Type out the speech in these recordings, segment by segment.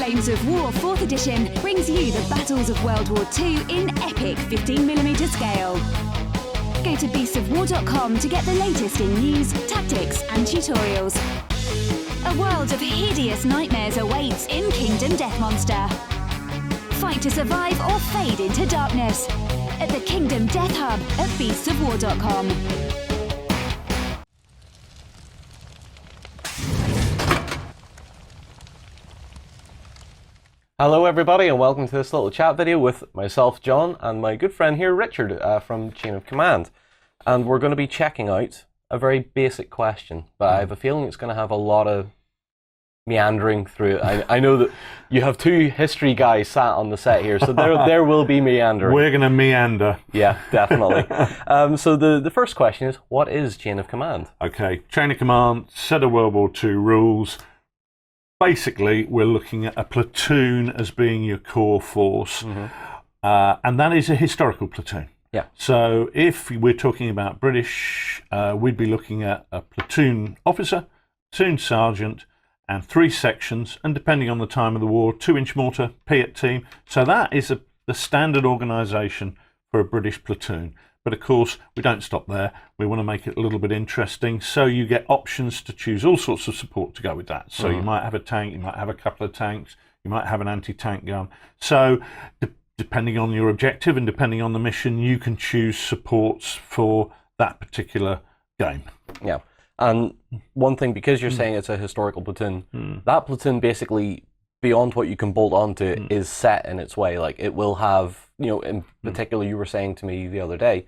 Flames of War 4th edition brings you the battles of World War II in epic 15mm scale. Go to beastsofwar.com to get the latest in news, tactics and tutorials. A world of hideous nightmares awaits in Kingdom Death Monster. Fight to survive or fade into darkness at the Kingdom Death Hub at beastsofwar.com. Hello everybody and welcome to this little chat video with myself, John, and my good friend here, Richard, from Chain of Command. And we're going to be checking out a very basic question, but I have a feeling it's going to have a lot of meandering through it. I know that you have two history guys sat on the set here, so there will be meandering. We're going to meander. Yeah, definitely. So the first question is, what is Chain of Command? Okay, Chain of Command, set of World War II rules. Basically, we're looking at a platoon as being your core force, and that is a historical platoon. Yeah. So if we're talking about British, we'd be looking at a platoon officer, platoon sergeant, and 3 sections, and depending on the time of the war, 2-inch mortar, Piat team. So that is the standard organisation for a British platoon. But of course, we don't stop there. We want to make it a little bit interesting. So you get options to choose all sorts of support to go with that. So you might have a tank, you might have a couple of tanks, you might have an anti-tank gun. So depending on your objective and depending on the mission, you can choose supports for that particular game. Yeah. And one thing, because you're saying it's a historical platoon, that platoon basically, beyond what you can bolt onto, is set in its way. Like, it will have, you know, in particular, you were saying to me the other day,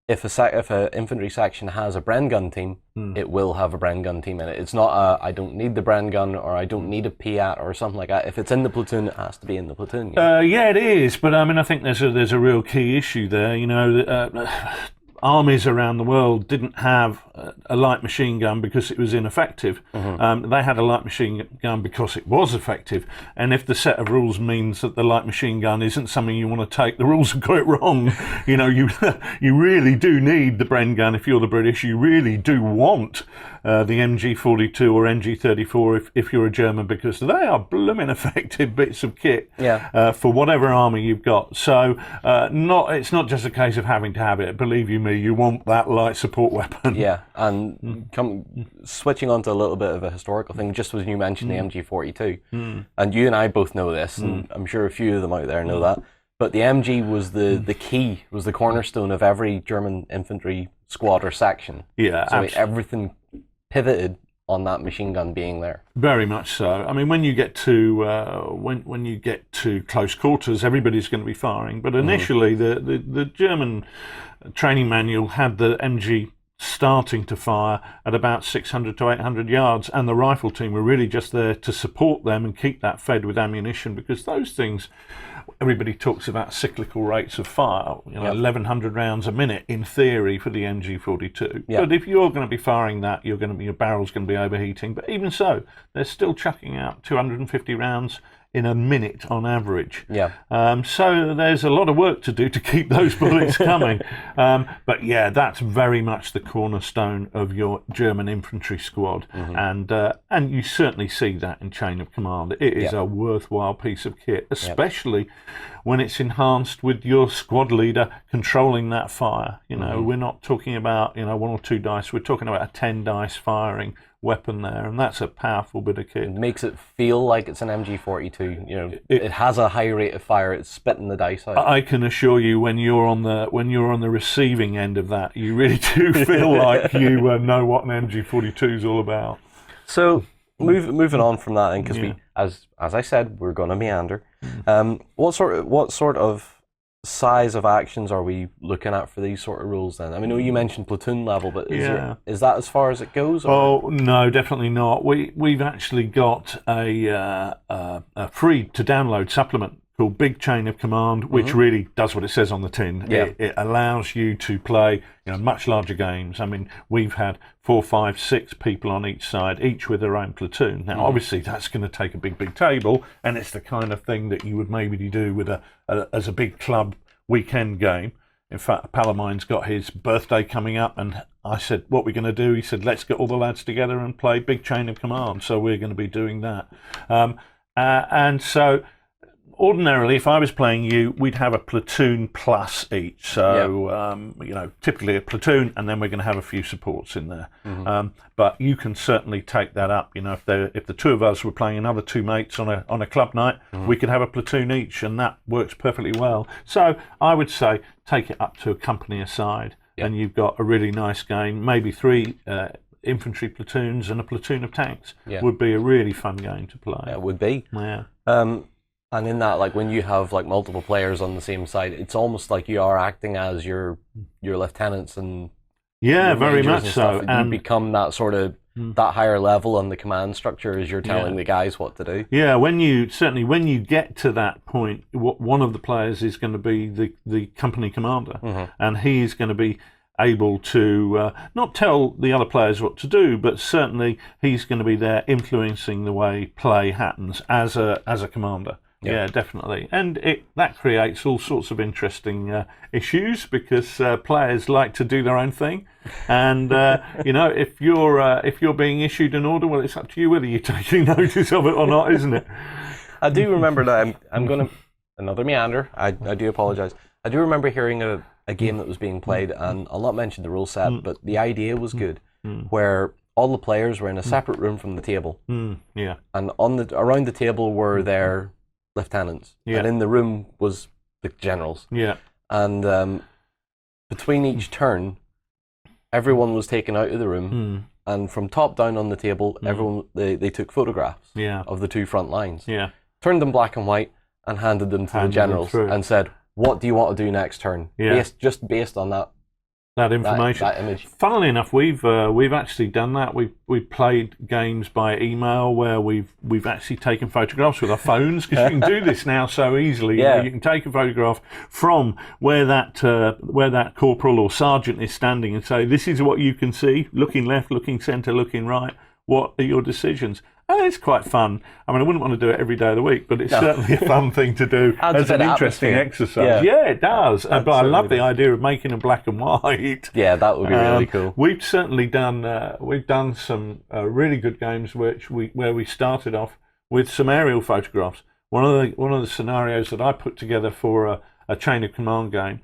if a infantry section has a Bren gun team, it will have a Bren gun team in it. It's not a, I don't need the Bren gun, or I don't need a Piat or something like that. If it's in the platoon, it has to be in the platoon. Yeah, it is. But I mean, I think there's a real key issue there. You know, armies around the world didn't have a light machine gun because it was ineffective. They had a light machine gun because it was effective. And if the set of rules means that the light machine gun isn't something you want to take, the rules have got it wrong. You know, you really do need the Bren gun if you're the British. You really do want the MG42 or MG34 if you're a German, because they are blooming effective bits of kit for whatever army you've got. So it's not just a case of having to have it. Believe you me, you want that light support weapon. Yeah, and switching on to a little bit of a historical thing, just as you mentioned the MG42, and you and I both know this, and I'm sure a few of them out there know that, but the MG was the key, was the cornerstone of every German infantry squad or section. Yeah, so everything pivoted on that machine gun being there. Very much so. I mean, when you get to when you get to close quarters, everybody's going to be firing. But initially, the German training manual had the MG starting to fire at about 600 to 800 yards, and the rifle team were really just there to support them and keep that fed with ammunition, because those things, everybody talks about cyclical rates of fire, you know, 1,100 rounds a minute in theory for the MG42. But if you're going to be firing that, your barrel's going to be overheating. But even so, they're still chucking out 250 rounds in a minute on average. So there's a lot of work to do to keep those bullets coming. But yeah, that's very much the cornerstone of your German infantry squad. And you certainly see that in Chain of Command. It is a worthwhile piece of kit, especially when it's enhanced with your squad leader controlling that fire. You know, we're not talking about, you know, 1 or 2 dice, we're talking about a 10 dice firing weapon there, and that's a powerful bit of kit. It makes it feel like it's an MG42. You know, it has a high rate of fire. It's spitting the dice out. I can assure you, when you're on the receiving end of that, you really do feel like you know what an MG42 is all about. So moving on from that, because we, as I said, we're going to meander. What sort of size of actions are we looking at for these sort of rules then? I mean, you mentioned platoon level, but is that as far as it goes? Or? Oh no, definitely not. We've actually got a free to download supplement called Big Chain of Command, which really does what it says on the tin. It allows you to play, you know, much larger games. I mean, we've had 4, 5, 6 people on each side, each with their own platoon. Now, obviously, that's going to take a big table, and it's the kind of thing that you would maybe do with as a big club weekend game. In fact, a pal of mine's got his birthday coming up, and I said, what we're going to do? He said, let's get all the lads together and play Big Chain of Command. So we're going to be doing that. And so ordinarily, if I was playing you, we'd have a platoon plus each. So, typically a platoon, and then we're going to have a few supports in there. But you can certainly take that up. If the two of us were playing another two mates on a club night, we could have a platoon each, and that works perfectly well. So I would say take it up to a company aside, and you've got a really nice game. Maybe 3 infantry platoons and a platoon of tanks would be a really fun game to play. It would be. Yeah. And in that, like when you have like multiple players on the same side, it's almost like you are acting as your lieutenants and very much so. And you become that sort of that higher level on the command structure as you're telling the guys what to do. Yeah, when you get to that point, one of the players is going to be the company commander, and he's going to be able to not tell the other players what to do, but certainly he's going to be there influencing the way play happens as a commander. Yeah, definitely, and that creates all sorts of interesting issues because players like to do their own thing, and if you're being issued an order, well, it's up to you whether you're taking notice of it or not, isn't it? I do remember that. I'm going to another meander. I do apologise. I do remember hearing a game that was being played, and I'll not mention the rule set, but the idea was good, where all the players were in a separate room from the table, and around the table were their lieutenants, and in the room was the generals. And between each turn, everyone was taken out of the room, and from top down on the table, everyone they took photographs of the two front lines, turned them black and white, and handed them to the generals, and said, "What do you want to do next turn?" Based on that information, that image. Funnily enough, we've actually done that. We've played games by email where we've actually taken photographs with our phones, because you can do this now so easily. You can take a photograph from where that corporal or sergeant is standing and say, "This is what you can see. Looking left, looking centre, looking right. What are your decisions?" And it's quite fun. I mean, I wouldn't want to do it every day of the week, but it's certainly a fun thing to do as an interesting exercise. Yeah, it does. But I love the idea of making them black and white. Yeah, that would be really cool. We've certainly done some really good games where we started off with some aerial photographs. One of the scenarios that I put together for a chain of command game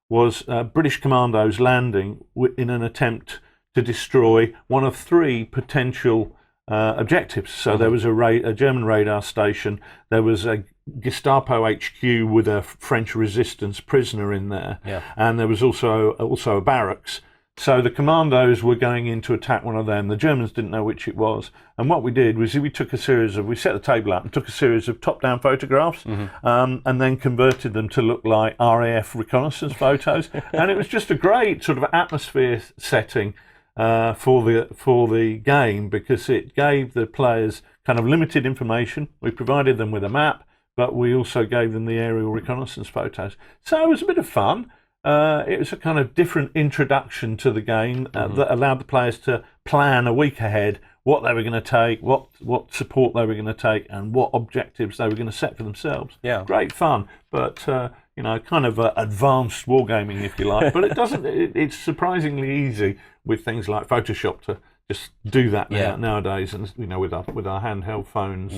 was British commandos landing in an attempt to destroy one of 3 potential objectives. So there was a German radar station, there was a Gestapo HQ with a French resistance prisoner in there, and there was also a barracks. So the commandos were going in to attack one of them. The Germans didn't know which it was, and what we did was we set the table up and took a series of top-down photographs, and then converted them to look like RAF reconnaissance photos, and it was just a great sort of atmosphere setting for the game, because it gave the players kind of limited information. We provided them with a map, but we also gave them the aerial reconnaissance photos. So it was a bit of fun. It was a kind of different introduction to the game that allowed the players to plan a week ahead what they were going to take, what support they were going to take, and what objectives they were going to set for themselves. Great fun, but kind of advanced wargaming, if you like. But it's surprisingly easy with things like Photoshop to just do that nowadays, and with our handheld phones.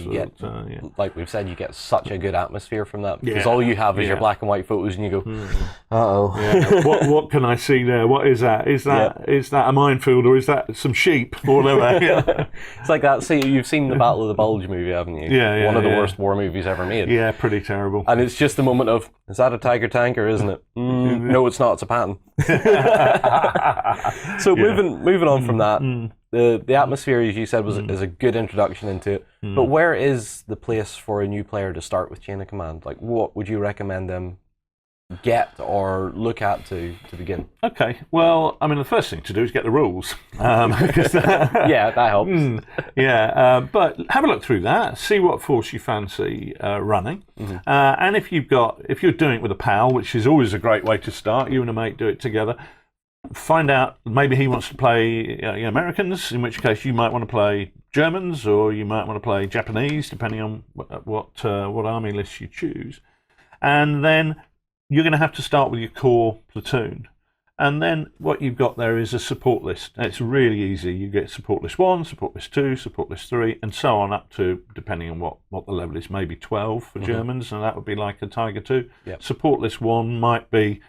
Like we've said, you get such a good atmosphere from that, because all you have is your black and white photos, and you go, what can I see there? What is that? Is that a minefield, or is that some sheep, or whatever? It's like that. See, you've seen the Battle of the Bulge movie, haven't you? One of the worst war movies ever made. Yeah, pretty terrible. And it's just the moment of, is that a Tiger tanker, isn't it? No, it's not. It's a Patton. So moving on from that, the atmosphere, as you said, is a good introduction into it. But where is the place for a new player to start with Chain of Command? Like, what would you recommend them get or look at to begin? Okay, well, I mean, the first thing to do is get the rules. That helps. But have a look through that, see what force you fancy running, and if you're doing it with a pal, which is always a great way to start, you and a mate do it together. Find out, maybe he wants to play Americans, in which case you might want to play Germans, or you might want to play Japanese, depending on what army list you choose. And then you're going to have to start with your core platoon. And then what you've got there is a support list. It's really easy. You get support list 1, support list 2, support list 3, and so on up to, depending on what the level is, maybe 12 for Germans, and that would be like a Tiger 2. Yep. Support list 1 might be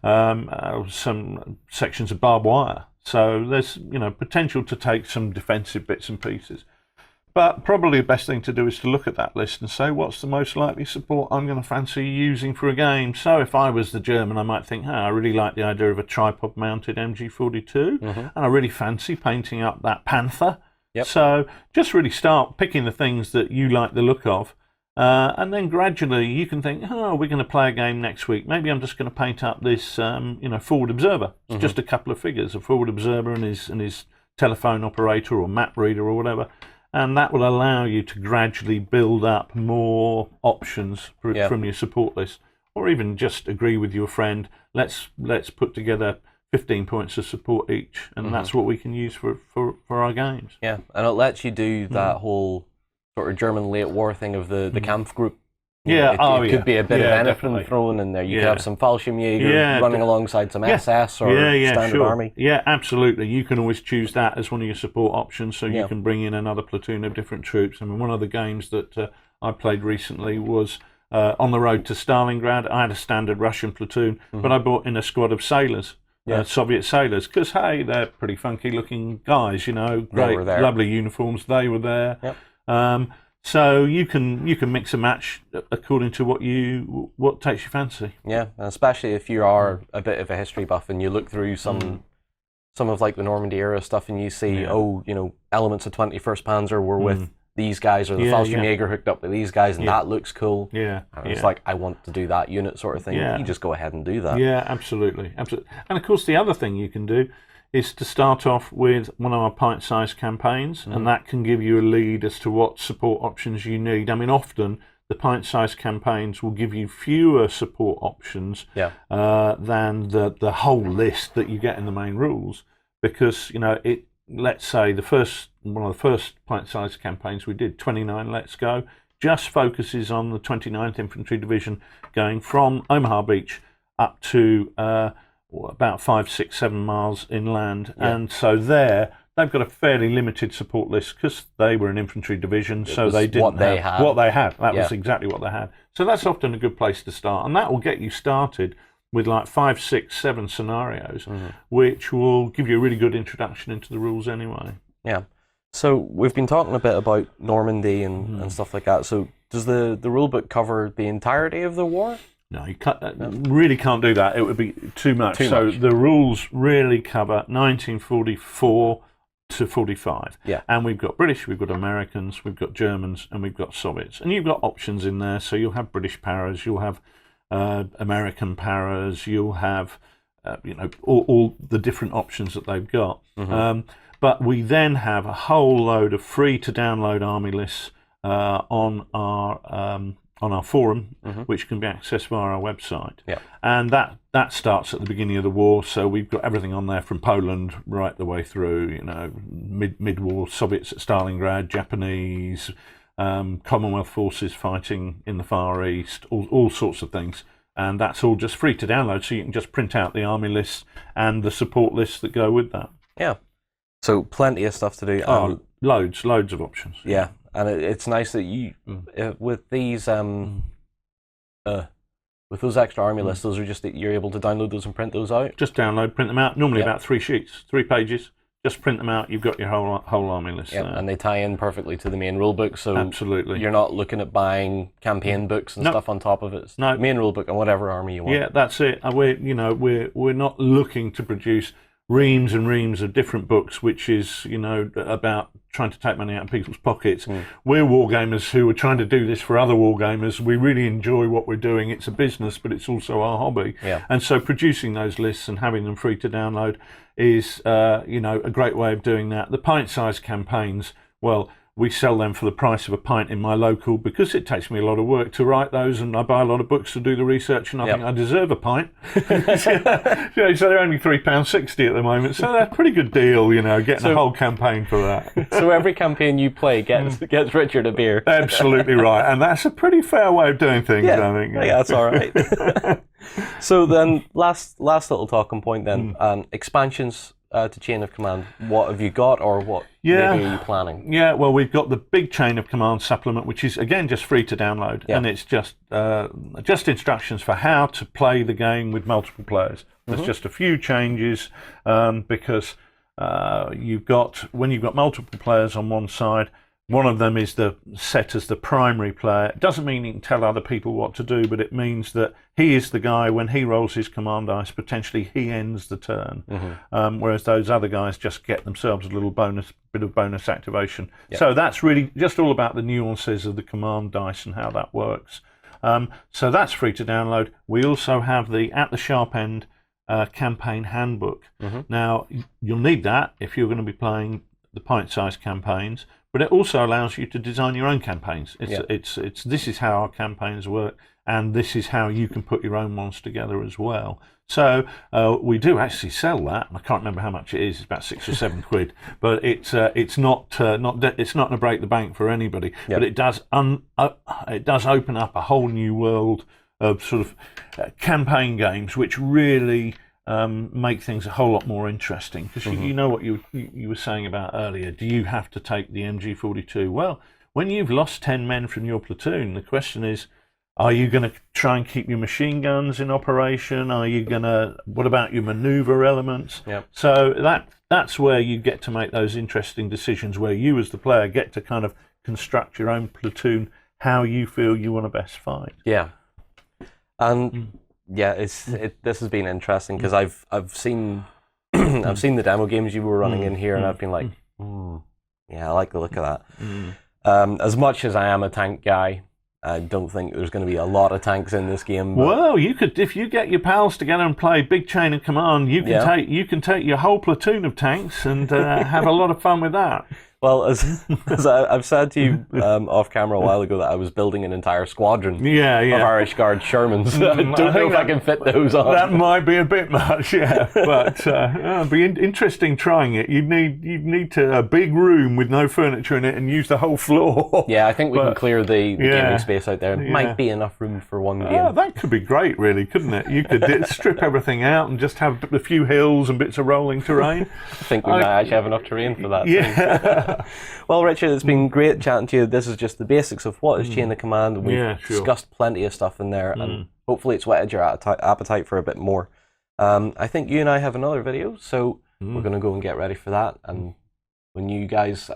some sections of barbed wire. So there's potential to take some defensive bits and pieces. But probably the best thing to do is to look at that list and say, what's the most likely support I'm going to fancy using for a game? So if I was the German, I might think, I really like the idea of a tripod-mounted MG42, and I really fancy painting up that Panther. Yep. So just really start picking the things that you like the look of, and then gradually you can think, we're going to play a game next week. Maybe I'm just going to paint up this, forward observer. It's just a couple of figures, a forward observer and his telephone operator or map reader or whatever. And that will allow you to gradually build up more options from your support list, or even just agree with your friend. Let's put together 15 points of support each, and that's what we can use for our games. Yeah, and it lets you do that whole sort of German late war thing of the Kampf group. It could be a bit of anything thrown in there. You could have some Fallschirmjäger running alongside some SS or standard army. Yeah, absolutely. You can always choose that as one of your support options, so you can bring in another platoon of different troops. I mean, one of the games that I played recently was on the road to Stalingrad. I had a standard Russian platoon, but I brought in a squad of sailors. Soviet sailors, because hey, they're pretty funky looking guys, great, lovely uniforms. They were there. Yep. So you can mix and match according to what takes your fancy. Yeah, and especially if you are a bit of a history buff and you look through some of like the Normandy era stuff and you see elements of 21st Panzer were with these guys, or the Fallschirmjäger hooked up with these guys, and that looks cool. And it's like, I want to do that unit sort of thing. You just go ahead and do that. Yeah, absolutely. And of course, the other thing you can do is to start off with one of our pint-sized campaigns, and that can give you a lead as to what support options you need. I mean, often the pint-sized campaigns will give you fewer support options than the whole list that you get in the main rules, because let's say one of the first pint-sized campaigns we did, 29 Let's Go, just focuses on the 29th Infantry Division going from Omaha Beach up to about 5, 6, 7 miles inland, and so there they've got a fairly limited support list because they were an infantry division, so they didn't have what they had. That was exactly what they had. So that's often a good place to start, and that will get you started with like 5, 6, 7 scenarios, which will give you a really good introduction into the rules anyway. Yeah. So we've been talking a bit about Normandy and stuff like that. So does the rulebook cover the entirety of the war? No, you really can't do that. It would be too much. The rules really cover 1944 to 45. Yeah. And we've got British, we've got Americans, we've got Germans, and we've got Soviets. And you've got options in there. So you'll have British paras, you'll have American paras, you'll have all the different options that they've got. But we then have a whole load of free to download army lists on our forum, which can be accessed via our website. Yeah. And that starts at the beginning of the war, so we've got everything on there from Poland right the way through, mid-war Soviets at Stalingrad, Japanese, Commonwealth forces fighting in the Far East, all sorts of things. And that's all just free to download, so you can just print out the army lists and the support lists that go with that. Yeah. So plenty of stuff to do. Loads of options. Yeah. And it's nice that you, with these, with those extra army lists, those are just that you're able to download those and print those out. Just download, print them out. Normally about 3 sheets, 3 pages. Just print them out. You've got your whole army list. Yeah, and they tie in perfectly to the main rule book. So absolutely, you're not looking at buying campaign books and stuff on top of it. It's main rule book and whatever army you want. Yeah, that's it. We're not looking to produce reams and reams of different books, which is, about trying to take money out of people's pockets. We're wargamers who are trying to do this for other wargamers. We really enjoy what we're doing. It's a business, but it's also our hobby. Yeah. And so producing those lists and having them free to download is, a great way of doing that. The pint-sized campaigns, well, we sell them for the price of a pint in my local because it takes me a lot of work to write those, and I buy a lot of books to do the research, and I think I deserve a pint. So they're only £3.60 at the moment, so they're a pretty good deal, getting a whole campaign for that. So every campaign you play gets Richard a beer. Absolutely right, and that's a pretty fair way of doing things, I think. Yeah, that's all right. So then, last little talking point then, expansions to Chain of Command. What have you got, or what maybe are you planning? Yeah, well, we've got the big Chain of Command supplement, which is again just free to download, and it's just instructions for how to play the game with multiple players. There's just a few changes because when you've got multiple players on one side. One of them is set as the primary player. It doesn't mean he can tell other people what to do, but it means that he is the guy, when he rolls his command dice, potentially he ends the turn. Whereas those other guys just get themselves a little bit of bonus activation. So that's really just all about the nuances of the command dice and how that works. So that's free to download. We also have the At the Sharp End campaign handbook. Now, you'll need that if you're going to be playing the pint-sized campaigns. But it also allows you to design your own campaigns. This is how our campaigns work, and this is how you can put your own ones together as well. So we do actually sell that. I can't remember how much it is. It's about £6 or £7, but it's not going to break the bank for anybody. But it does open up a whole new world of sort of campaign games, which really make things a whole lot more interesting, because you know what you were saying about earlier. Do you have to take the MG42? Well, when you've lost 10 men from your platoon, the question is, are you going to try and keep your machine guns in operation? What about your maneuver elements? So that's where you get to make those interesting decisions, where you as the player get to kind of construct your own platoon, how you feel you want to best fight. And this has been interesting, because I've seen I've seen the demo games you were running in here, and I've been like, I like the look of that. As much as I am a tank guy, I don't think there's going to be a lot of tanks in this game. Well, you could, if you get your pals together and play Big Chain of Command, you can take your whole platoon of tanks and have a lot of fun with that. Well, as I've said to you off camera a while ago, that I was building an entire squadron of Irish Guard Shermans. I don't know if I can fit those on. That might be a bit much, but it'd be interesting trying it. You'd need a big room with no furniture in it and use the whole floor. I think we can clear the gaming space out there. It might be enough room for one game. That could be great, really, couldn't it? You could strip everything out and just have a few hills and bits of rolling terrain. I think we might actually have enough terrain for that. Well, Richard, it's been great chatting to you. This is just the basics of what is Chain of Command. We've discussed plenty of stuff in there, and hopefully it's whetted your appetite for a bit more. I think you and I have another video, so we're going to go and get ready for that. And when you guys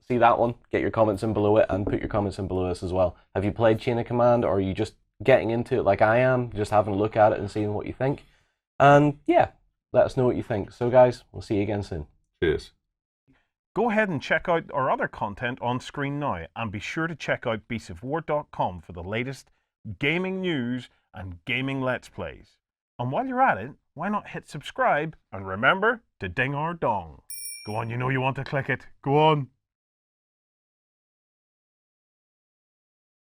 see that one, get your comments in below it, and put your comments in below us as well. Have you played Chain of Command, or are you just getting into it like I am, just having a look at it and seeing what you think? And let us know what you think. So guys, we'll see you again soon. Cheers. Go ahead and check out our other content on screen now, and be sure to check out beastsofwar.com for the latest gaming news and gaming Let's Plays. And while you're at it, why not hit subscribe, and remember to ding our dong. Go on, you know you want to click it. Go on.